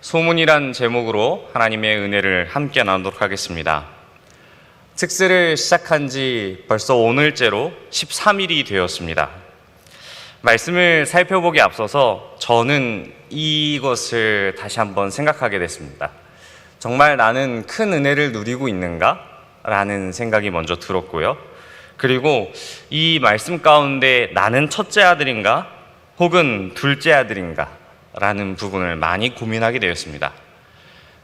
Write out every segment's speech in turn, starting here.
소문이란 제목으로 하나님의 은혜를 함께 나누도록 하겠습니다. 특세를 시작한 지 벌써 오늘째로 13일이 되었습니다. 말씀을 살펴보기 앞서서 저는 이것을 다시 한번 생각하게 됐습니다. 정말 나는 큰 은혜를 누리고 있는가? 라는 생각이 먼저 들었고요. 그리고 이 말씀 가운데 나는 첫째 아들인가? 혹은 둘째 아들인가? 라는 부분을 많이 고민하게 되었습니다.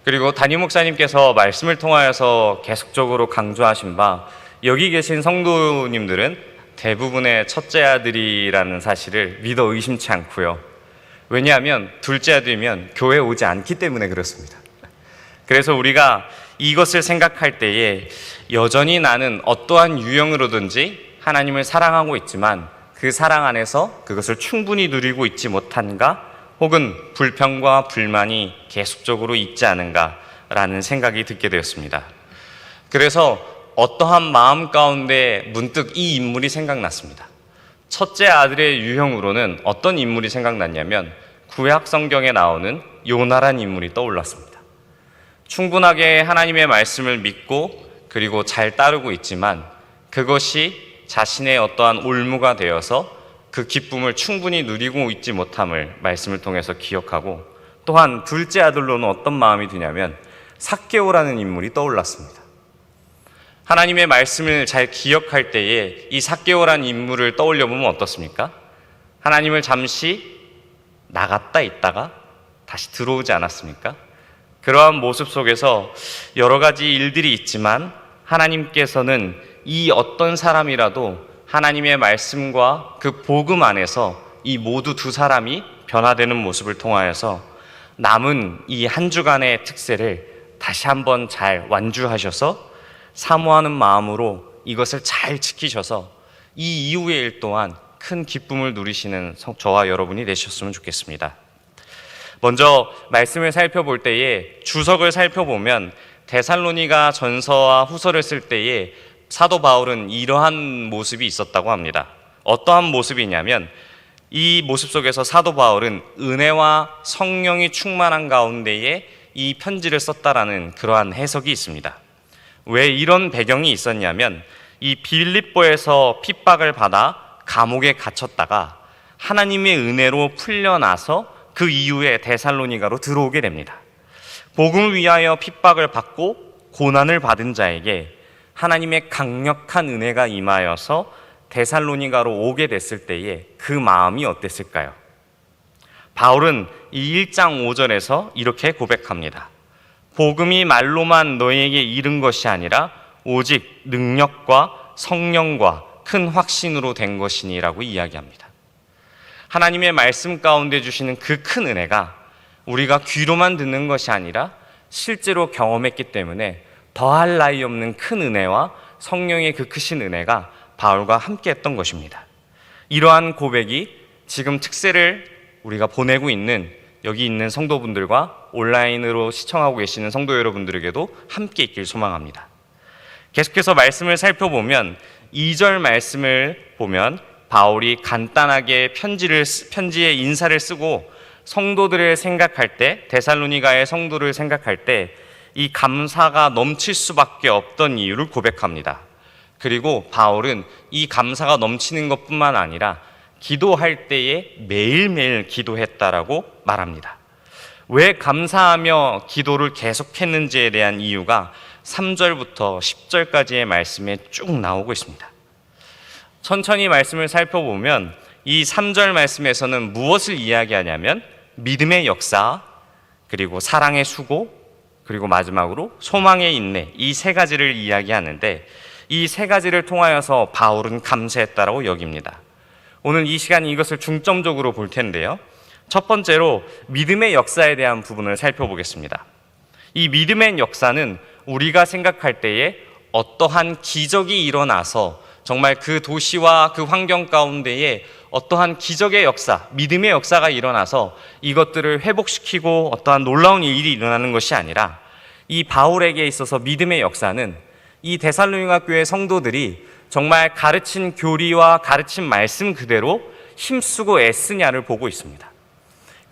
그리고 담임 목사님께서 말씀을 통하여서 계속적으로 강조하신 바 여기 계신 성도님들은 대부분의 첫째 아들이라는 사실을 믿어 의심치 않고요. 왜냐하면 둘째 아들이면 교회에 오지 않기 때문에 그렇습니다. 그래서 우리가 이것을 생각할 때에 여전히 나는 어떠한 유형으로든지 하나님을 사랑하고 있지만 그 사랑 안에서 그것을 충분히 누리고 있지 못한가? 혹은 불평과 불만이 계속적으로 있지 않은가라는 생각이 듣게 되었습니다. 그래서 어떠한 마음 가운데 문득 이 인물이 생각났습니다. 첫째 아들의 유형으로는 어떤 인물이 생각났냐면 구약 성경에 나오는 요나란 인물이 떠올랐습니다. 충분하게 하나님의 말씀을 믿고 그리고 잘 따르고 있지만 그것이 자신의 어떠한 올무가 되어서 그 기쁨을 충분히 누리고 있지 못함을 말씀을 통해서 기억하고, 또한 둘째 아들로는 어떤 마음이 드냐면 삭개오라는 인물이 떠올랐습니다. 하나님의 말씀을 잘 기억할 때에 이 삭개오라는 인물을 떠올려 보면 어떻습니까? 하나님을 잠시 나갔다 있다가 다시 들어오지 않았습니까? 그러한 모습 속에서 여러 가지 일들이 있지만 하나님께서는 이 어떤 사람이라도 하나님의 말씀과 그 복음 안에서 이 모두 두 사람이 변화되는 모습을 통하여서 남은 이 한 주간의 특세를 다시 한번 잘 완주하셔서 사모하는 마음으로 이것을 잘 지키셔서 이 이후의 일 동안 큰 기쁨을 누리시는 저와 여러분이 되셨으면 좋겠습니다. 먼저 말씀을 살펴볼 때에 주석을 살펴보면 데살로니가 전서와 후서를 쓸 때에 사도 바울은 이러한 모습이 있었다고 합니다. 어떠한 모습이냐면 이 모습 속에서 사도 바울은 은혜와 성령이 충만한 가운데에 이 편지를 썼다라는 그러한 해석이 있습니다. 왜 이런 배경이 있었냐면 이 빌립보에서 핍박을 받아 감옥에 갇혔다가 하나님의 은혜로 풀려나서 그 이후에 데살로니가로 들어오게 됩니다. 복음을 위하여 핍박을 받고 고난을 받은 자에게 하나님의 강력한 은혜가 임하여서 데살로니가로 오게 됐을 때에 그 마음이 어땠을까요? 바울은 이 1장 5절에서 이렇게 고백합니다. 복음이 말로만 너희에게 이른 것이 아니라 오직 능력과 성령과 큰 확신으로 된 것이니라고 이야기합니다. 하나님의 말씀 가운데 주시는 그 큰 은혜가 우리가 귀로만 듣는 것이 아니라 실제로 경험했기 때문에 더할 나위 없는 큰 은혜와 성령의 그 크신 은혜가 바울과 함께 했던 것입니다. 이러한 고백이 지금 특세를 우리가 보내고 있는 여기 있는 성도분들과 온라인으로 시청하고 계시는 성도 여러분들에게도 함께 있길 소망합니다. 계속해서 말씀을 살펴보면 2절 말씀을 보면 바울이 간단하게 편지의 인사를 쓰고 성도들을 생각할 때, 데살로니가의 성도를 생각할 때 이 감사가 넘칠 수밖에 없던 이유를 고백합니다. 그리고 바울은 이 감사가 넘치는 것뿐만 아니라 기도할 때에 매일매일 기도했다라고 말합니다. 왜 감사하며 기도를 계속했는지에 대한 이유가 3절부터 10절까지의 말씀에 쭉 나오고 있습니다. 천천히 말씀을 살펴보면 이 3절 말씀에서는 무엇을 이야기하냐면 믿음의 역사, 그리고 사랑의 수고, 그리고 마지막으로 소망의 인내, 이 세 가지를 이야기하는데 이 세 가지를 통하여서 바울은 감사했다라고 여깁니다. 오늘 이 시간 이것을 중점적으로 볼 텐데요. 첫 번째로 믿음의 역사에 대한 부분을 살펴보겠습니다. 이 믿음의 역사는 우리가 생각할 때에 어떠한 기적이 일어나서 정말 그 도시와 그 환경 가운데에 어떠한 기적의 역사, 믿음의 역사가 일어나서 이것들을 회복시키고 어떠한 놀라운 일이 일어나는 것이 아니라 이 바울에게 있어서 믿음의 역사는 이 데살로니가 교회 성도들이 정말 가르친 교리와 가르친 말씀 그대로 힘쓰고 애쓰냐를 보고 있습니다.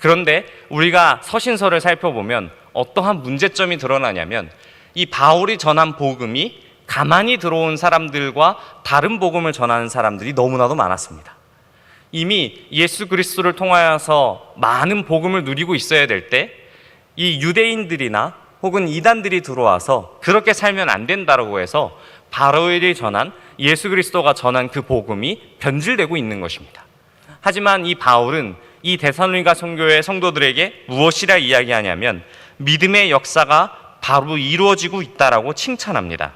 그런데 우리가 서신서를 살펴보면 어떠한 문제점이 드러나냐면 이 바울이 전한 복음이 가만히 들어온 사람들과 다른 복음을 전하는 사람들이 너무나도 많았습니다. 이미 예수 그리스도를 통하여서 많은 복음을 누리고 있어야 될 때 이 유대인들이나 혹은 이단들이 들어와서 그렇게 살면 안 된다고 해서 바울이 전한 예수 그리스도가 전한 그 복음이 변질되고 있는 것입니다. 하지만 이 바울은 이 데살로니가 성교의 성도들에게 무엇이라 이야기하냐면 믿음의 역사가 바로 이루어지고 있다라고 칭찬합니다.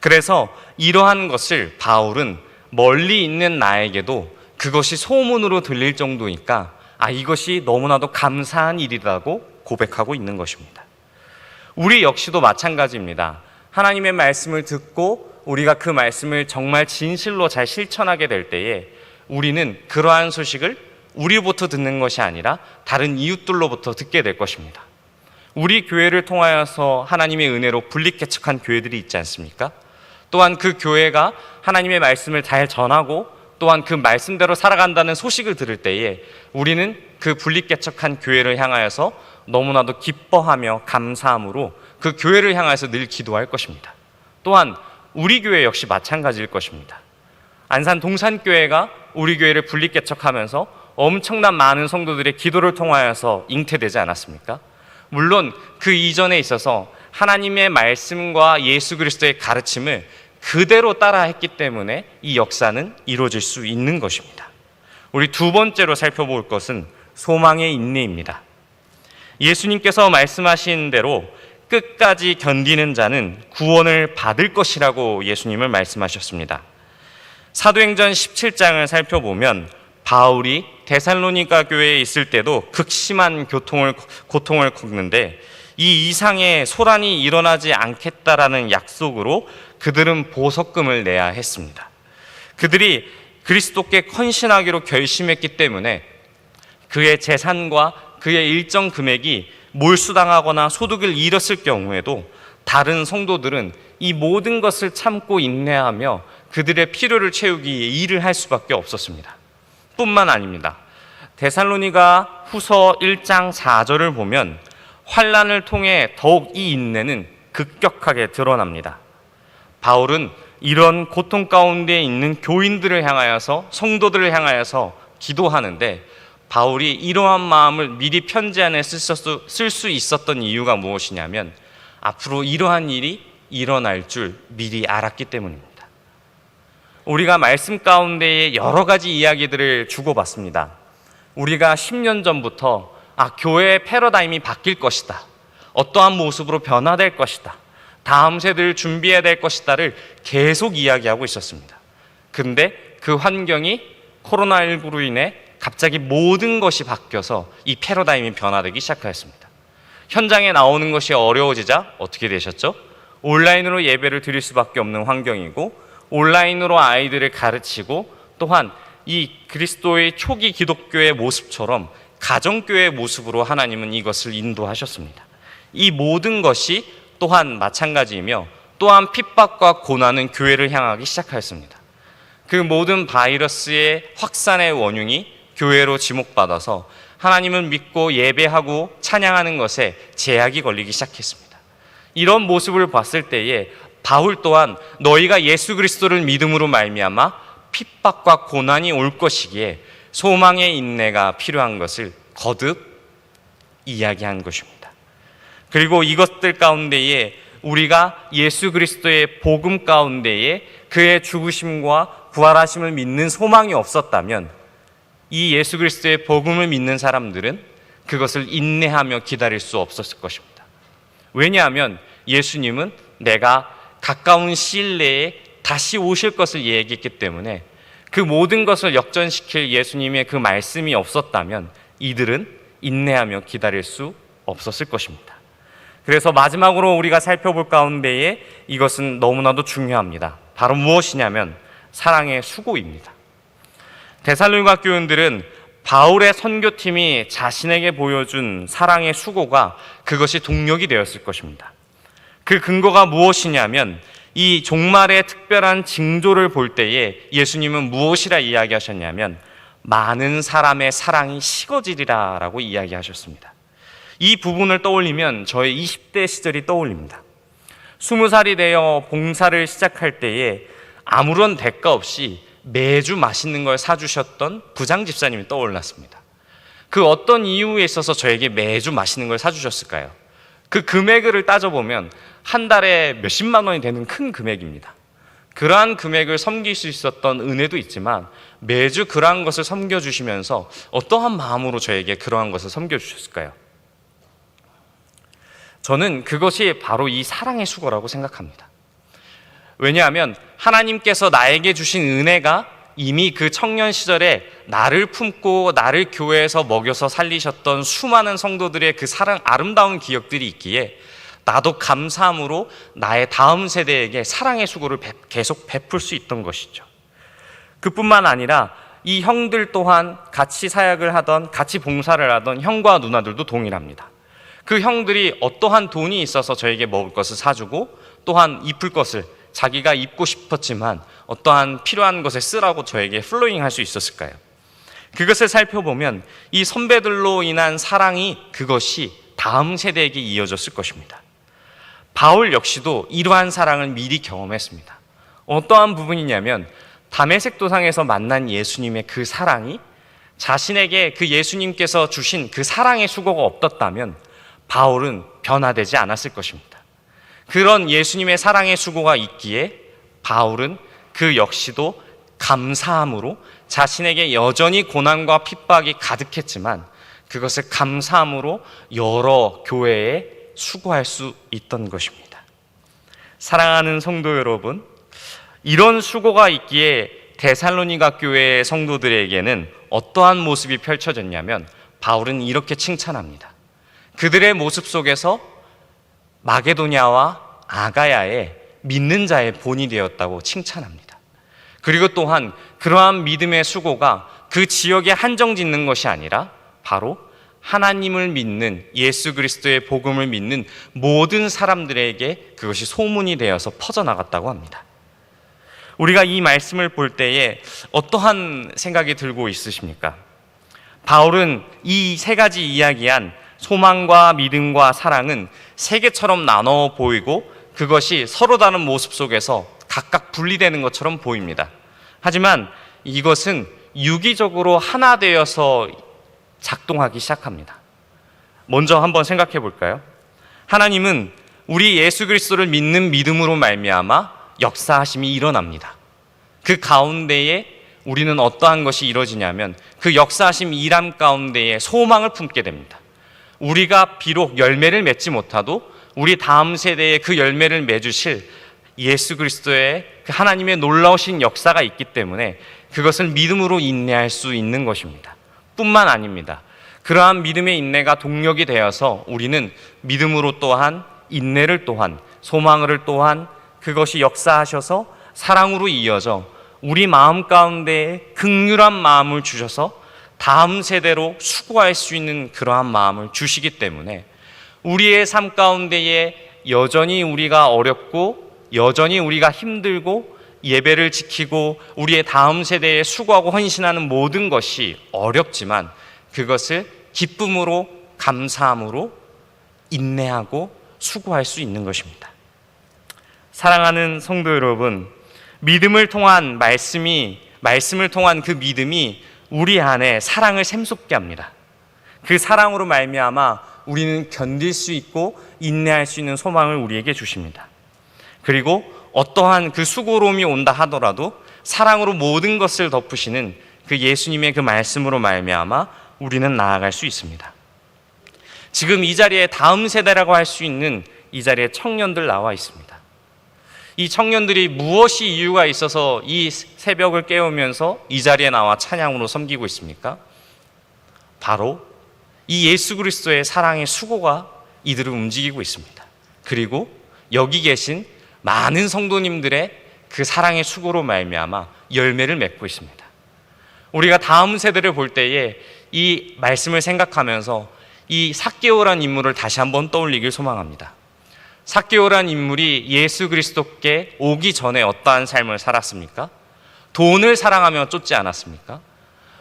그래서 이러한 것을 바울은 멀리 있는 나에게도 그것이 소문으로 들릴 정도니까 이것이 너무나도 감사한 일이라고 고백하고 있는 것입니다. 우리 역시도 마찬가지입니다. 하나님의 말씀을 듣고 우리가 그 말씀을 정말 진실로 잘 실천하게 될 때에 우리는 그러한 소식을 우리부터 듣는 것이 아니라 다른 이웃들로부터 듣게 될 것입니다. 우리 교회를 통하여서 하나님의 은혜로 분립개척한 교회들이 있지 않습니까? 또한 그 교회가 하나님의 말씀을 잘 전하고 또한 그 말씀대로 살아간다는 소식을 들을 때에 우리는 그 분립개척한 교회를 향하여서 너무나도 기뻐하며 감사함으로 그 교회를 향해서 늘 기도할 것입니다. 또한 우리 교회 역시 마찬가지일 것입니다. 안산 동산교회가 우리 교회를 분립개척하면서 엄청난 많은 성도들의 기도를 통하여서 잉태되지 않았습니까? 물론 그 이전에 있어서 하나님의 말씀과 예수 그리스도의 가르침을 그대로 따라했기 때문에 이 역사는 이루어질 수 있는 것입니다. 우리 두 번째로 살펴볼 것은 소망의 인내입니다. 예수님께서 말씀하신 대로 끝까지 견디는 자는 구원을 받을 것이라고 예수님은 말씀하셨습니다. 사도행전 17장을 살펴보면 바울이 데살로니가 교회에 있을 때도 극심한 고통을 겪는데 이 이상의 소란이 일어나지 않겠다라는 약속으로 그들은 보석금을 내야 했습니다. 그들이 그리스도께 헌신하기로 결심했기 때문에 그의 재산과 그의 일정 금액이 몰수당하거나 소득을 잃었을 경우에도 다른 성도들은 이 모든 것을 참고 인내하며 그들의 필요를 채우기 위해 일을 할 수밖에 없었습니다. 뿐만 아닙니다. 데살로니가 후서 1장 4절을 보면 환난을 통해 더욱 이 인내는 급격하게 드러납니다. 바울은 이런 고통 가운데 있는 교인들을 향하여서 성도들을 향하여서 기도하는데 바울이 이러한 마음을 미리 편지 안에 쓸 수 있었던 이유가 무엇이냐면 앞으로 이러한 일이 일어날 줄 미리 알았기 때문입니다. 우리가 말씀 가운데에 여러 가지 이야기들을 주고받습니다. 우리가 10년 전부터 교회의 패러다임이 바뀔 것이다. 어떠한 모습으로 변화될 것이다. 다음 세대를 준비해야 될 것이다를 계속 이야기하고 있었습니다. 그런데 그 환경이 코로나19로 인해 갑자기 모든 것이 바뀌어서 이 패러다임이 변화되기 시작하였습니다. 현장에 나오는 것이 어려워지자 어떻게 되셨죠? 온라인으로 예배를 드릴 수밖에 없는 환경이고 온라인으로 아이들을 가르치고 또한 이 그리스도의 초기 기독교의 모습처럼 가정교회의 모습으로 하나님은 이것을 인도하셨습니다. 이 모든 것이 또한 마찬가지이며 또한 핍박과 고난은 교회를 향하기 시작하였습니다. 그 모든 바이러스의 확산의 원흉이 교회로 지목받아서 하나님을 믿고 예배하고 찬양하는 것에 제약이 걸리기 시작했습니다. 이런 모습을 봤을 때에 바울 또한 너희가 예수 그리스도를 믿음으로 말미암아 핍박과 고난이 올 것이기에 소망의 인내가 필요한 것을 거듭 이야기한 것입니다. 그리고 이것들 가운데에 우리가 예수 그리스도의 복음 가운데에 그의 죽으심과 부활하심을 믿는 소망이 없었다면 이 예수 그리스도의 복음을 믿는 사람들은 그것을 인내하며 기다릴 수 없었을 것입니다. 왜냐하면 예수님은 내가 가까운 시일 내에 다시 오실 것을 얘기했기 때문에 그 모든 것을 역전시킬 예수님의 그 말씀이 없었다면 이들은 인내하며 기다릴 수 없었을 것입니다. 그래서 마지막으로 우리가 살펴볼 가운데에 이것은 너무나도 중요합니다. 바로 무엇이냐면 사랑의 수고입니다. 데살로니가 교인들은 바울의 선교팀이 자신에게 보여준 사랑의 수고가 그것이 동력이 되었을 것입니다. 그 근거가 무엇이냐면 이 종말의 특별한 징조를 볼 때에 예수님은 무엇이라 이야기하셨냐면 많은 사람의 사랑이 식어지리라 라고 이야기하셨습니다. 이 부분을 떠올리면 저의 20대 시절이 떠올립니다. 20살이 되어 봉사를 시작할 때에 아무런 대가 없이 매주 맛있는 걸 사주셨던 부장 집사님이 떠올랐습니다. 그 어떤 이유에 있어서 저에게 매주 맛있는 걸 사주셨을까요? 그 금액을 따져보면 한 달에 몇십만 원이 되는 큰 금액입니다. 그러한 금액을 섬길 수 있었던 은혜도 있지만 매주 그러한 것을 섬겨주시면서 어떠한 마음으로 저에게 그러한 것을 섬겨주셨을까요? 저는 그것이 바로 이 사랑의 수고라고 생각합니다. 왜냐하면 하나님께서 나에게 주신 은혜가 이미 그 청년 시절에 나를 품고 나를 교회에서 먹여서 살리셨던 수많은 성도들의 그 사랑, 아름다운 기억들이 있기에 나도 감사함으로 나의 다음 세대에게 사랑의 수고를 계속 베풀 수 있던 것이죠. 그뿐만 아니라 이 형들 또한 같이 사역을 하던, 같이 봉사를 하던 형과 누나들도 동일합니다. 그 형들이 어떠한 돈이 있어서 저에게 먹을 것을 사주고 또한 입을 것을 자기가 입고 싶었지만 어떠한 필요한 것에 쓰라고 저에게 플로잉 할 수 있었을까요? 그것을 살펴보면 이 선배들로 인한 사랑이 그것이 다음 세대에게 이어졌을 것입니다. 바울 역시도 이러한 사랑을 미리 경험했습니다. 어떠한 부분이냐면 다메섹 도상에서 만난 예수님의 그 사랑이 자신에게 그 예수님께서 주신 그 사랑의 수고가 없었다면 바울은 변화되지 않았을 것입니다. 그런 예수님의 사랑의 수고가 있기에 바울은 그 역시도 감사함으로 자신에게 여전히 고난과 핍박이 가득했지만 그것을 감사함으로 여러 교회에 수고할 수 있던 것입니다. 사랑하는 성도 여러분, 이런 수고가 있기에 데살로니가 교회의 성도들에게는 어떠한 모습이 펼쳐졌냐면 바울은 이렇게 칭찬합니다. 그들의 모습 속에서 마게도냐와 아가야의 믿는 자의 본이 되었다고 칭찬합니다. 그리고 또한 그러한 믿음의 수고가 그 지역에 한정짓는 것이 아니라 바로 하나님을 믿는, 예수 그리스도의 복음을 믿는 모든 사람들에게 그것이 소문이 되어서 퍼져나갔다고 합니다. 우리가 이 말씀을 볼 때에 어떠한 생각이 들고 있으십니까? 바울은 이 세 가지 이야기한 소망과 믿음과 사랑은 세 개처럼 나눠 보이고 그것이 서로 다른 모습 속에서 각각 분리되는 것처럼 보입니다. 하지만 이것은 유기적으로 하나 되어서 작동하기 시작합니다. 먼저 한번 생각해 볼까요? 하나님은 우리 예수 그리스도를 믿는 믿음으로 말미암아 역사하심이 일어납니다. 그 가운데에 우리는 어떠한 것이 이루어지냐면 그 역사하심 일함 가운데에 소망을 품게 됩니다. 우리가 비록 열매를 맺지 못하도 우리 다음 세대에 그 열매를 맺으실 예수 그리스도의 그 하나님의 놀라우신 역사가 있기 때문에 그것을 믿음으로 인내할 수 있는 것입니다. 뿐만 아닙니다. 그러한 믿음의 인내가 동력이 되어서 우리는 믿음으로 또한 인내를 또한 소망을 또한 그것이 역사하셔서 사랑으로 이어져 우리 마음 가운데에 긍휼한 마음을 주셔서 다음 세대로 수고할 수 있는 그러한 마음을 주시기 때문에 우리의 삶 가운데에 여전히 우리가 어렵고 여전히 우리가 힘들고 예배를 지키고 우리의 다음 세대에 수고하고 헌신하는 모든 것이 어렵지만 그것을 기쁨으로 감사함으로 인내하고 수고할 수 있는 것입니다. 사랑하는 성도 여러분, 믿음을 통한 말씀을 통한 그 믿음이 우리 안에 사랑을 샘솟게 합니다. 그 사랑으로 말미암아 우리는 견딜 수 있고 인내할 수 있는 소망을 우리에게 주십니다. 그리고 어떠한 그 수고로움이 온다 하더라도 사랑으로 모든 것을 덮으시는 그 예수님의 그 말씀으로 말미암아 우리는 나아갈 수 있습니다. 지금 이 자리에 다음 세대라고 할 수 있는 이 자리에 청년들 나와 있습니다. 이 청년들이 무엇이 이유가 있어서 이 새벽을 깨우면서 이 자리에 나와 찬양으로 섬기고 있습니까? 바로 이 예수 그리스도의 사랑의 수고가 이들을 움직이고 있습니다. 그리고 여기 계신 많은 성도님들의 그 사랑의 수고로 말미암아 열매를 맺고 있습니다. 우리가 다음 세대를 볼 때에 이 말씀을 생각하면서 이 삭개오라는 인물을 다시 한번 떠올리길 소망합니다. 삭개오라는 인물이 예수 그리스도께 오기 전에 어떠한 삶을 살았습니까? 돈을 사랑하며 쫓지 않았습니까?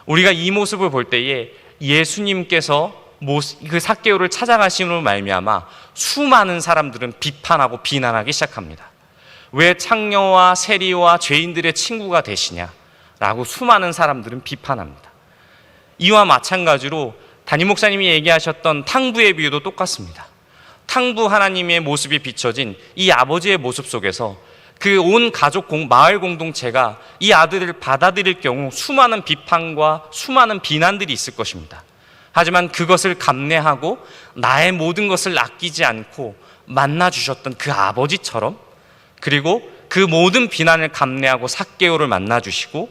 우리가 이 모습을 볼 때에 예수님께서 그 삭개오를 찾아가심으로 말미암아 수많은 사람들은 비판하고 비난하기 시작합니다. 왜 창녀와 세리와 죄인들의 친구가 되시냐라고 수많은 사람들은 비판합니다. 이와 마찬가지로 담임 목사님이 얘기하셨던 탕부의 비유도 똑같습니다. 탕부 하나님의 모습이 비춰진 이 아버지의 모습 속에서 그 온 가족 마을 공동체가 이 아들을 받아들일 경우 수많은 비판과 수많은 비난들이 있을 것입니다. 하지만 그것을 감내하고 나의 모든 것을 아끼지 않고 만나주셨던 그 아버지처럼, 그리고 그 모든 비난을 감내하고 삭개오를 만나주시고,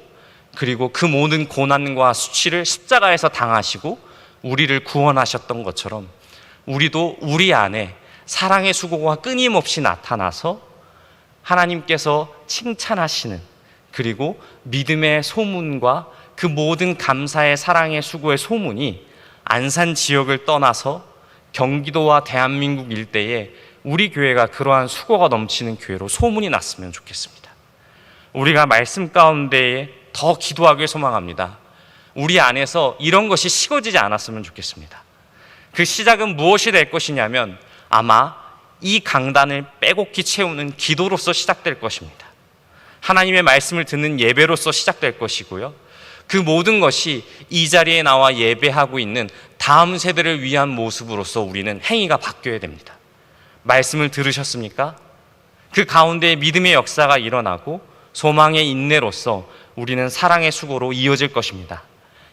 그리고 그 모든 고난과 수치를 십자가에서 당하시고 우리를 구원하셨던 것처럼 우리도 우리 안에 사랑의 수고가 끊임없이 나타나서 하나님께서 칭찬하시는, 그리고 믿음의 소문과 그 모든 감사의 사랑의 수고의 소문이 안산 지역을 떠나서 경기도와 대한민국 일대에 우리 교회가 그러한 수고가 넘치는 교회로 소문이 났으면 좋겠습니다. 우리가 말씀 가운데에 더 기도하길 소망합니다. 우리 안에서 이런 것이 식어지지 않았으면 좋겠습니다. 그 시작은 무엇이 될 것이냐면 아마 이 강단을 빼곡히 채우는 기도로서 시작될 것입니다. 하나님의 말씀을 듣는 예배로서 시작될 것이고요. 그 모든 것이 이 자리에 나와 예배하고 있는 다음 세대를 위한 모습으로서 우리는 행위가 바뀌어야 됩니다. 말씀을 들으셨습니까? 그 가운데 믿음의 역사가 일어나고 소망의 인내로서 우리는 사랑의 수고로 이어질 것입니다.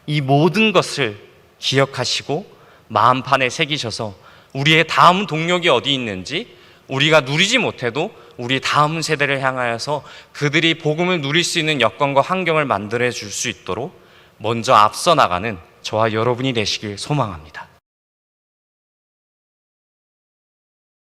이 모든 것을 기억하시고 마음판에 새기셔서 우리의 다음 동력이 어디 있는지, 우리가 누리지 못해도 우리 다음 세대를 향하여서 그들이 복음을 누릴 수 있는 여건과 환경을 만들어 줄 수 있도록 먼저 앞서 나가는 저와 여러분이 되시길 소망합니다.